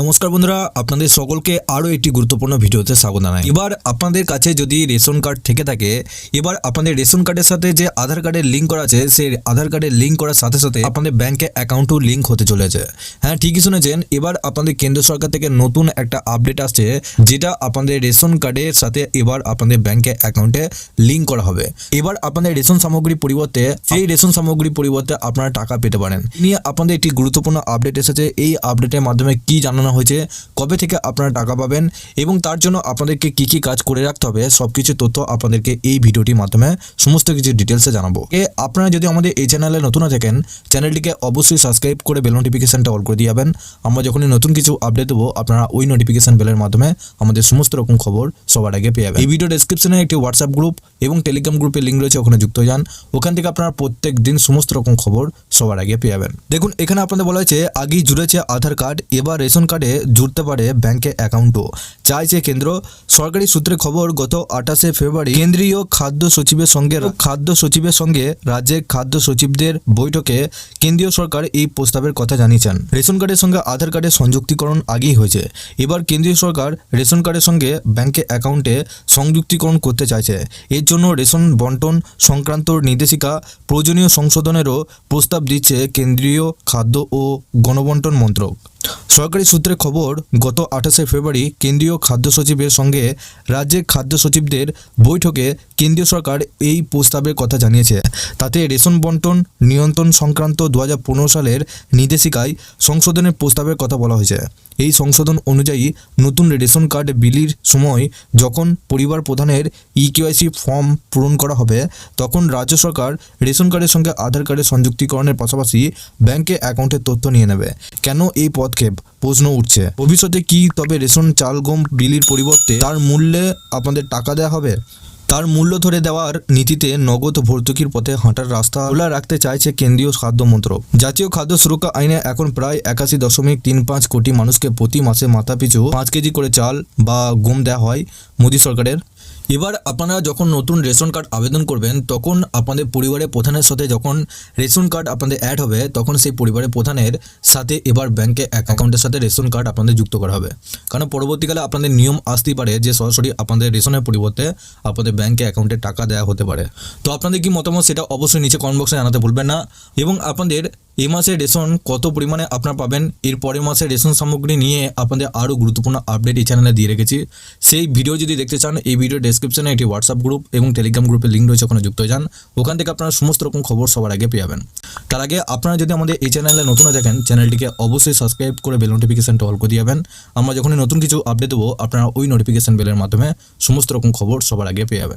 নমস্কার বন্ধুরা, আপনাদের সকলকে আরও একটি গুরুত্বপূর্ণ ভিডিওতে স্বাগত জানাই। এবার আপনাদের কাছে যদি রেশন কার্ড থেকে থাকে, এবার আপনাদের রেশন কার্ডের সাথে যে আধার কার্ডের লিঙ্ক করা আছে, সেই আধার কার্ডের লিঙ্ক করার সাথে সাথে আপনাদের ব্যাংকে অ্যাকাউন্টও লিঙ্ক হতে চলেছে। হ্যাঁ, ঠিকই শুনেছেন। এবার আপনাদের কেন্দ্র সরকার থেকে নতুন একটা আপডেট আসছে, যেটা আপনাদের রেশন কার্ডের সাথে এবার আপনাদের ব্যাংকে অ্যাকাউন্টে লিঙ্ক করা হবে। এবার আপনাদের রেশন সামগ্রী পরিবর্তে সেই রেশন সামগ্রী পরিবর্তে আপনারা টাকা পেতে পারেন। নিয়ে আপনাদের একটি গুরুত্বপূর্ণ আপডেট এসেছে। এই আপডেটের মাধ্যমে কি জানানো হয়েছে, কবে থেকে আপনারা টাকা পাবেন এবং তার জন্য আপনাদেরকে কি কি কাজ করে রাখতে হবে, সবকিছু তথ্য আপনাদেরকে এই ভিডিওটির মাধ্যমে সমস্ত কিছু ডিটেলসে জানাবো। আপনারা যদি আমাদের এই চ্যানেলে নতুন থাকেন, চ্যানেলটিকে অবশ্যই সাবস্ক্রাইব করে বেল নোটিফিকেশনটা অল করে দিয়ে যাবেন। আমরা যখনই নতুন কিছু আপডেট দেবো, আপনারা ওই নোটিফিকেশন বেলের মাধ্যমে আমাদের সমস্ত রকম খবর সবার আগে পেয়ে যাবেন। এই ভিডিও ডেসক্রিপশনে একটি হোয়াটসঅ্যাপ গ্রুপ এবং টেলিগ্রাম গ্রুপের লিঙ্ক রয়েছে, ওখানে যুক্ত হয়ে যান। ওখান থেকে আপনারা প্রত্যেক দিন সমস্ত রকম খবর সবার আগে পেয়ে যাবেন। দেখুন, এখানে আপনাদের বলা হয়েছে আগেই জুড়েছে আধার কার্ড, এবার রেশন কার্ডে জুড়তে পারে ব্যাংকে অ্যাকাউন্টও চাইছে কেন্দ্র। সরকারি সূত্রে খবর, গত 28শে ফেব্রুয়ারি কেন্দ্রীয় খাদ্য সচিবের সঙ্গে রাজ্যের খাদ্য সচিবদের বৈঠকে কেন্দ্রীয় সরকার এই প্রস্তাবের কথা জানিয়েছেন। রেশন কার্ডের সঙ্গে আধার কার্ডের সংযুক্তিকরণ আগেই হয়েছে, এবার কেন্দ্রীয় সরকার রেশন কার্ডের সঙ্গে ব্যাংকে অ্যাকাউন্টে সংযুক্তিকরণ করতে চাইছে। এর জন্য রেশন বন্টন সংক্রান্ত নির্দেশিকা প্রয়োজনীয় সংশোধনেরও প্রস্তাব দিচ্ছে কেন্দ্রীয় খাদ্য ও গণবন্টন মন্ত্রক। সরকারি সূত্রে খবর, গত 28শে ফেব্রুয়ারি কেন্দ্রীয় খাদ্য সচিবের সঙ্গে রাজ্যের খাদ্য সচিবদের বৈঠকে কেন্দ্রীয় সরকার এই প্রস্তাবের কথা জানিয়েছে। তাতে রেশন বন্টন নিয়ন্ত্রণ সংক্রান্ত 2015 সালের নির্দেশিকায় সংশোধনের প্রস্তাবের কথা বলা হয়েছে। এই সংশোধন অনুযায়ী নতুন রেশন কার্ড বিলির সময় যখন পরিবার প্রধানের ইকেওয়াইসি ফর্ম পূরণ করা হবে, তখন রাজ্য সরকার রেশন কার্ডের সঙ্গে আধার কার্ডের সংযুক্তিকরণের পাশাপাশি ব্যাংকে অ্যাকাউন্টের তথ্য নিয়ে নেবে। কেন এই পদক্ষেপ, প্রশ্ন উঠছে। ভবিষ্যতে কি তবে রেশন চাল গম বিলির পরিবর্তে তার মূল্যে আপনাদের টাকা দেওয়া হবে? তার মূল্য ধরে দেওয়ার নীতিতে নগদ ভর্তুকির পথে হাঁটার রাস্তা খোলা রাখতে চাইছে কেন্দ্রীয় খাদ্য মন্ত্রক। জাতীয় খাদ্য সুরক্ষা আইনে এখন প্রায় 81.35 কোটি মানুষকে প্রতি মাসে মাথাপিছু 5 কেজি করে চাল বা গম দেওয়া হয় মোদী সরকারের। এবার আপনারা যখন নতুন রেশন কার্ড আবেদন করবেন, তখন আপনাদের পরিবারের প্রধানের সাথে যখন রেশন কার্ড আপনাদের অ্যাড হবে, তখন সেই পরিবারের প্রধানের সাথে এবার ব্যাংকে অ্যাকাউন্টের সাথে রেশন কার্ড আপনাদের যুক্ত করা হবে। কারণ পরবর্তীকালে আপনাদের নিয়ম আসতেই পারে যে সরাসরি আপনাদের রেশনের পরিবর্তে আপনাদের ব্যাংকে অ্যাকাউন্টে টাকা দেওয়া হতে পারে। তো আপনাদের কি মতামত, সেটা অবশ্যই নিচে কমেন্ট বক্সে জানাতে ভুলবেন না। এবং আপনাদের এই মাসে রেশন কত পরিমাণে আপনারা পাবেন, এর পরের মাসে রেশন সামগ্রী নিয়ে আপনাদের আরও গুরুত্বপূর্ণ আপডেট এই চ্যানেলে দিয়ে রেখেছি। সেই ভিডিও যদি দেখতে চান, এই ভিডিও ডেসক্রিপশনে একটি হোয়াটসঅ্যাপ গ্রুপ এবং টেলিগ্রাম গ্রুপের লিঙ্ক রয়েছে, ওখানে যুক্ত হয়ে যান। ওখান থেকে আপনারা সমস্ত রকম খবর সবার আগে পেয়ে যাবেন। তার আগে আপনারা যদি আমাদের এই চ্যানেলে নতুন দেখেন, চ্যানেলটিকে অবশ্যই সাবস্ক্রাইব করে বেল নোটিফিকেশনটা অল করে দিয়ে যাবেন। আমরা যখনই নতুন কিছু আপডেট দেবো, আপনারা ওই নোটিফিকেশন বেলের মাধ্যমে সমস্ত রকম খবর সবার আগে পেয়ে যাবেন।